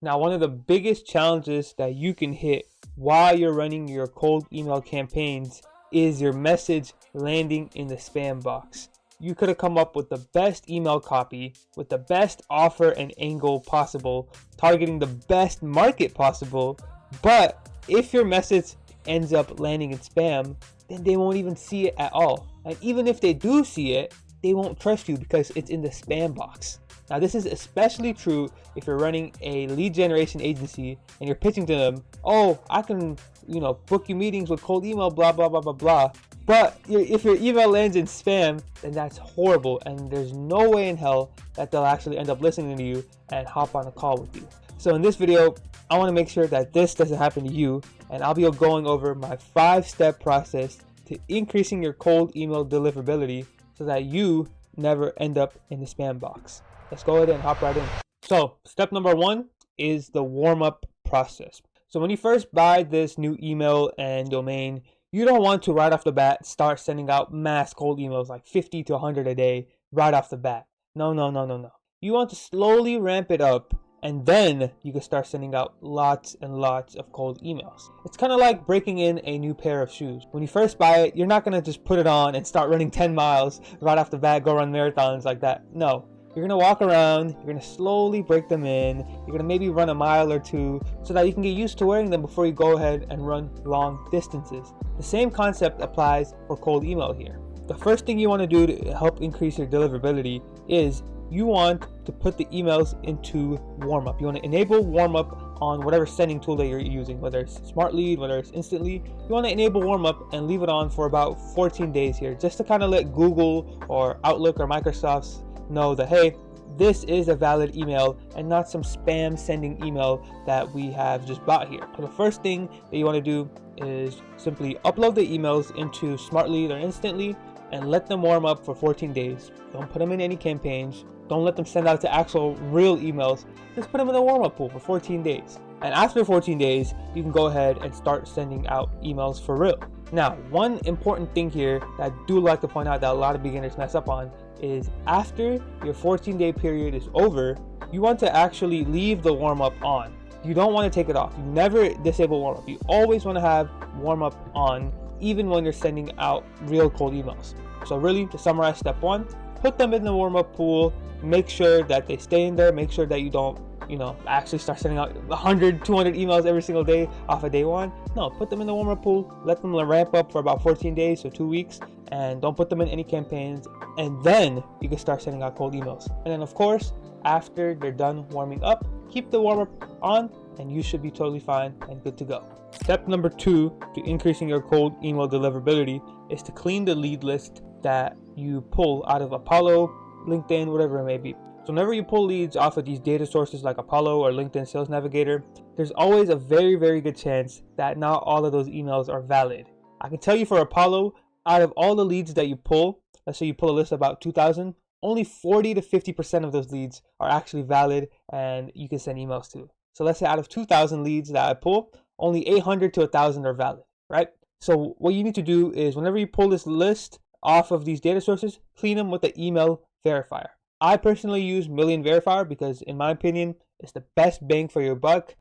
Now, one of the biggest challenges that you can hit while you're running your cold email campaigns is your message landing in the spam box. You could have come up with the best email copy with the best offer and angle possible, targeting the best market possible, but if your message ends up landing in spam, then they won't even see it at all. And even if they do see it, they won't trust you because it's in the spam box. Now, this is especially true if you're running a lead generation agency and you're pitching to them, oh, I can, book you meetings with cold email, blah, blah, blah, blah, blah. But if your email lands in spam, then that's horrible. And there's no way in hell that they'll actually end up listening to you and hop on a call with you. So in this video, I want to make sure that this doesn't happen to you. And I'll be going over my 5-step process to increasing your cold email deliverability so that you never end up in the spam box. Let's go ahead and hop right in. So step number 1 is the warm-up process. So when you first buy this new email and domain, you don't want to right off the bat start sending out mass cold emails like 50 to 100 a day right off the bat. No. You want to slowly ramp it up, and then you can start sending out lots and lots of cold emails. It's kind of like breaking in a new pair of shoes. When you first buy it, you're not going to just put it on and start running 10 miles right off the bat, go run marathons like that. No. You're going to walk around, you're going to slowly break them in, you're going to maybe run a mile or two so that you can get used to wearing them before you go ahead and run long distances. The same concept applies for cold email here. The first thing you want to do to help increase your deliverability is you want to put the emails into Warmup. You want to enable Warmup on whatever sending tool that you're using, whether it's Smart Lead, whether it's Instantly. You want to enable Warmup and leave it on for about 14 days here, just to kind of let Google or Outlook or Microsoft's know that, hey, this is a valid email and not some spam sending email that we have just bought here. So the first thing that you want to do is simply upload the emails into Smart Lead or Instantly and let them warm up for 14 days. Don't put them in any campaigns. Don't let them send out to actual real emails. Just put them in a warm-up pool for 14 days. And after 14 days, you can go ahead and start sending out emails for real. Now, one important thing here that I do like to point out that a lot of beginners mess up on is after your 14-day period is over, you want to actually leave the warm-up on. You don't want to take it off. You never disable warm-up. You always want to have warm-up on even when you're sending out real cold emails. So really, to summarize step 1, put them in the warm-up pool, make sure that they stay in there, make sure that you don't actually start sending out 100, 200 emails every single day off of day 1. No, put them in the warm-up pool, let them ramp up for about 14 days, so 2 weeks, and don't put them in any campaigns, and then you can start sending out cold emails. And then of course, after they're done warming up, keep the warm-up on, and you should be totally fine and good to go. Step number 2 to increasing your cold email deliverability is to clean the lead list that you pull out of Apollo, LinkedIn, whatever it may be. So whenever you pull leads off of these data sources like Apollo or LinkedIn Sales Navigator, there's always a very, very good chance that not all of those emails are valid. I can tell you for Apollo, out of all the leads that you pull, let's say you pull a list of about 2,000, only 40 to 50% of those leads are actually valid and you can send emails to. So let's say out of 2,000 leads that I pull, only 800 to 1,000 are valid, right? So what you need to do is whenever you pull this list off of these data sources, clean them with the email verifier. I personally use Million Verifier because in my opinion, it's the best bang for your buck.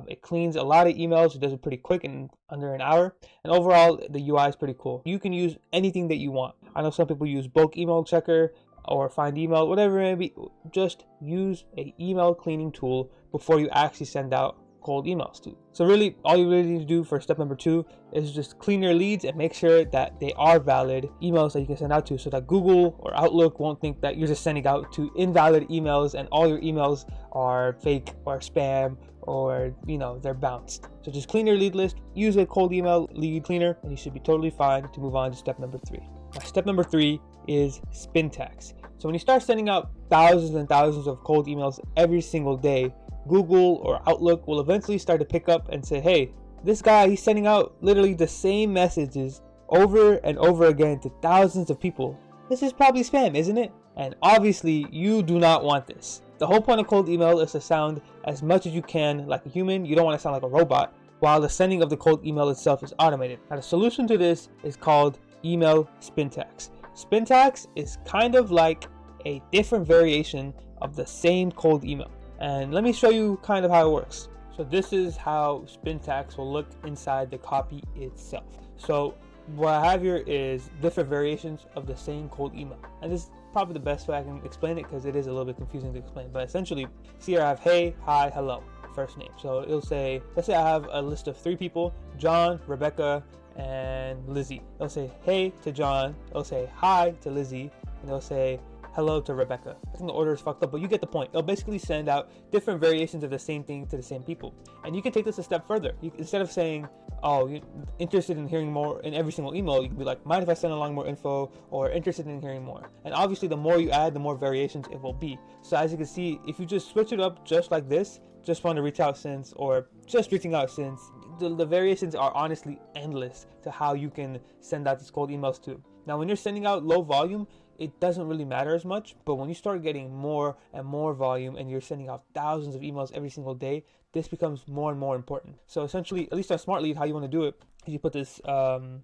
It cleans a lot of emails. It does it pretty quick in under an hour. And overall, the UI is pretty cool. You can use anything that you want. I know some people use bulk email checker or find email, whatever it may be. Just use an email cleaning tool before you actually send out cold emails to. So really, all you really need to do for step number 2 is just clean your leads and make sure that they are valid emails that you can send out to, so that Google or Outlook won't think that you're just sending out to invalid emails and all your emails are fake or spam or they're bounced. So just clean your lead list, use a cold email lead cleaner, and you should be totally fine to move on to step number 3. Now, step number 3 is spin tags. So when you start sending out thousands and thousands of cold emails every single day, Google or Outlook will eventually start to pick up and say, hey, this guy, he's sending out literally the same messages over and over again to thousands of people. This is probably spam, isn't it? And obviously, you do not want this. The whole point of cold email is to sound as much as you can like a human. You don't want to sound like a robot, while the sending of the cold email itself is automated. Now, the solution to this is called email spin tags. Spin tags is kind of like a different variation of the same cold email. And let me show you kind of how it works. So this is how Spintax will look inside the copy itself. So what I have here is different variations of the same cold email, and this is probably the best way I can explain it because it is a little bit confusing to explain. But essentially, see here I have hey, hi, hello, first name. So it'll say, let's say I have a list of 3 people: John, Rebecca, and Lizzie. It'll say hey to John, it'll say hi to Lizzie, and it'll say hello to Rebecca. I think the order is fucked up, but you get the point. It'll basically send out different variations of the same thing to the same people. And you can take this a step further. Instead of saying, oh, you're interested in hearing more in every single email, you can be like, mind if I send along more info, or interested in hearing more. And obviously the more you add, the more variations it will be. So as you can see, if you just switch it up just like this, just want to reach out since, or just reaching out since, the variations are honestly endless to how you can send out these cold emails too. Now when you're sending out low volume, it doesn't really matter as much, but when you start getting more and more volume and you're sending out thousands of emails every single day, this becomes more and more important. So essentially, at least on Smart Lead, how you want to do it is you put this open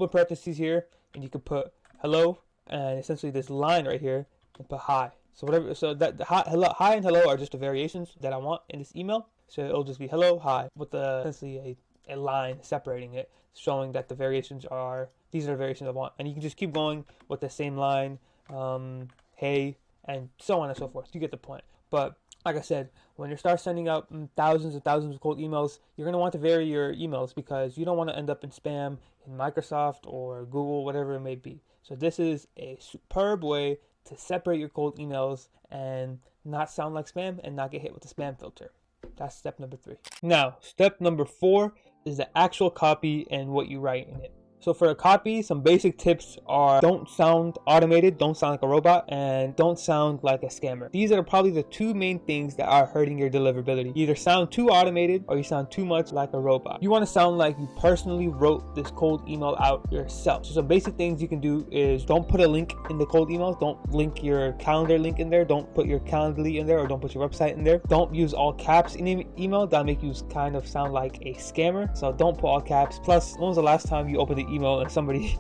parentheses here, and you can put hello, and essentially this line right here, and put hi. So whatever, so that the hi and hello are just the variations that I want in this email. So it'll just be hello, hi, with essentially a line separating it, showing that the variations are, these are the variations I want. And you can just keep going with the same line, hey, and so on and so forth. You get the point. But like I said, when you start sending out thousands and thousands of cold emails, you're going to want to vary your emails because you don't want to end up in spam in Microsoft or Google, whatever it may be. So this is a superb way to separate your cold emails and not sound like spam and not get hit with the spam filter. That's step number 3. Now, step number 4 is the actual copy and what you write in it. So for a copy, some basic tips are don't sound automated, don't sound like a robot, and don't sound like a scammer. These are probably the 2 main things that are hurting your deliverability. You either sound too automated or you sound too much like a robot. You want to sound like you personally wrote this cold email out yourself. So some basic things you can do is don't put a link in the cold emails. Don't link your calendar link in there. Don't put your Calendly in there, or don't put your website in there. Don't use all caps in an email. That'll make you kind of sound like a scammer. So don't put all caps. Plus, when was the last time you opened the email and somebody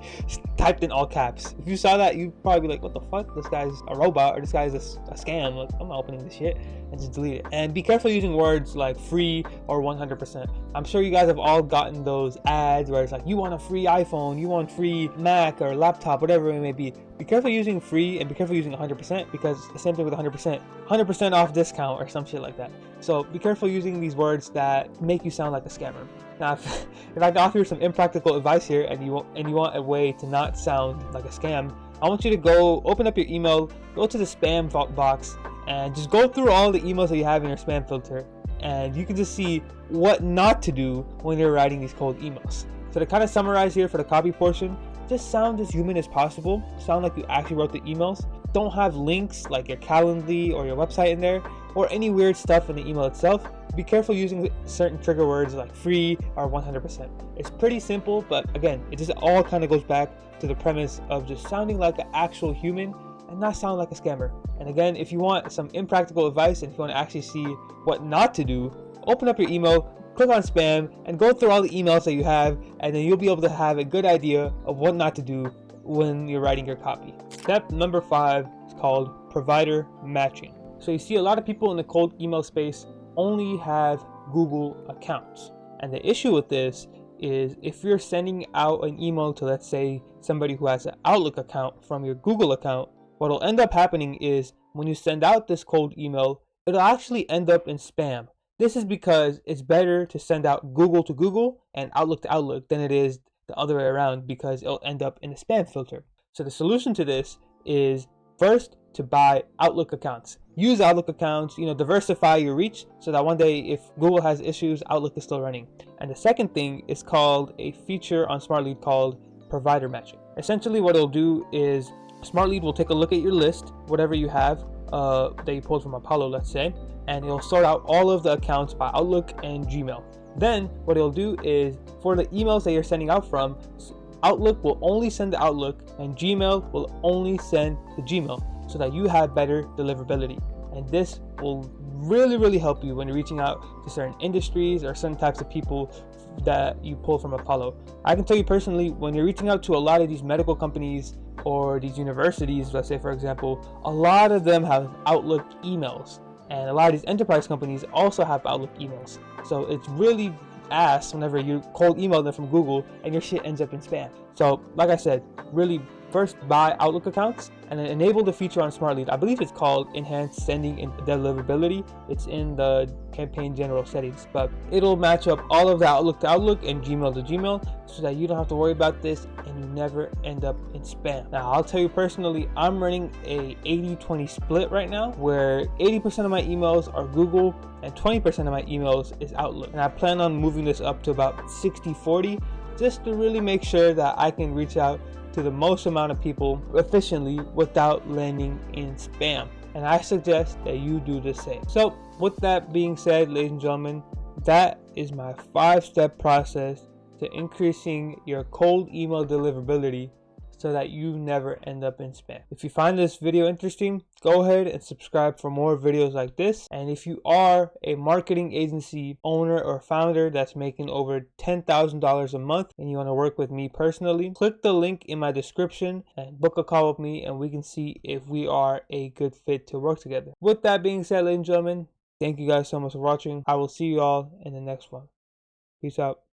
typed in all caps? If you saw that, you'd probably be like, what the fuck, this guy's a robot, or this guy's a scam. Like, I'm not opening this shit, and just delete it. And be careful using words like free or 100%. I'm sure you guys have all gotten those ads where it's like, you want a free iPhone, you want free Mac or laptop, whatever it may be. Be careful using free and be careful using 100%, because the same thing with 100% off discount or some shit like that. So be careful using these words that make you sound like a scammer. Now, if I can offer you some impractical advice here, and you want a way to not sound like a scam, I want you to go open up your email, go to the spam box, and just go through all the emails that you have in your spam filter, and you can just see what not to do when you're writing these cold emails. So to kind of summarize here for the copy portion, just sound as human as possible. Sound like you actually wrote the emails. Don't have links like your Calendly or your website in there, or any weird stuff in the email itself. Be careful using certain trigger words like free or 100%. It's pretty simple, but again, it just all kind of goes back to the premise of just sounding like an actual human and not sound like a scammer. And again, if you want some impractical advice and if you want to actually see what not to do, open up your email, click on spam, and go through all the emails that you have, and then you'll be able to have a good idea of what not to do when you're writing your copy. Step number 5 is called provider matching. So you see a lot of people in the cold email space only have Google accounts. And the issue with this is if you're sending out an email to, let's say, somebody who has an Outlook account from your Google account, what'll end up happening is when you send out this cold email, it'll actually end up in spam. This is because it's better to send out Google to Google and Outlook to Outlook than it is the other way around, because it'll end up in the spam filter. So the solution to this is first to buy Outlook accounts. Use Outlook accounts, diversify your reach so that one day if Google has issues, Outlook is still running. And the second thing is called a feature on Smart Lead called provider matching. Essentially what it'll do is Smart Lead will take a look at your list, whatever you have that you pulled from Apollo, let's say, and it'll sort out all of the accounts by Outlook and Gmail. Then what it'll do is for the emails that you're sending out from, Outlook will only send to Outlook and Gmail will only send to Gmail, so that you have better deliverability. And this will really help you when you're reaching out to certain industries or certain types of people that you pull from Apollo. I can tell you personally, when you're reaching out to a lot of these medical companies or these universities, let's say for example, a lot of them have Outlook emails. And a lot of these enterprise companies also have Outlook emails. So it's really ass whenever you cold email them from Google and your shit ends up in spam. So like I said, really first buy Outlook accounts and then enable the feature on Smart Lead. I believe it's called Enhanced Sending and Deliverability. It's in the campaign general settings, but it'll match up all of the Outlook to Outlook and Gmail to Gmail so that you don't have to worry about this and you never end up in spam. Now, I'll tell you personally, I'm running a 80-20 split right now where 80% of my emails are Google and 20% of my emails is Outlook. And I plan on moving this up to about 60-40 just to really make sure that I can reach out to the most amount of people efficiently without landing in spam. And I suggest that you do the same. So with that being said, ladies and gentlemen, that is my 5-step process to increasing your cold email deliverability so that you never end up in spam. If you find this video interesting, go ahead and subscribe for more videos like this. And if you are a marketing agency owner or founder that's making over $10,000 a month and you want to work with me personally, click the link in my description and book a call with me and we can see if we are a good fit to work together. With that being said, ladies and gentlemen, thank you guys so much for watching. I will see you all in the next one. Peace out.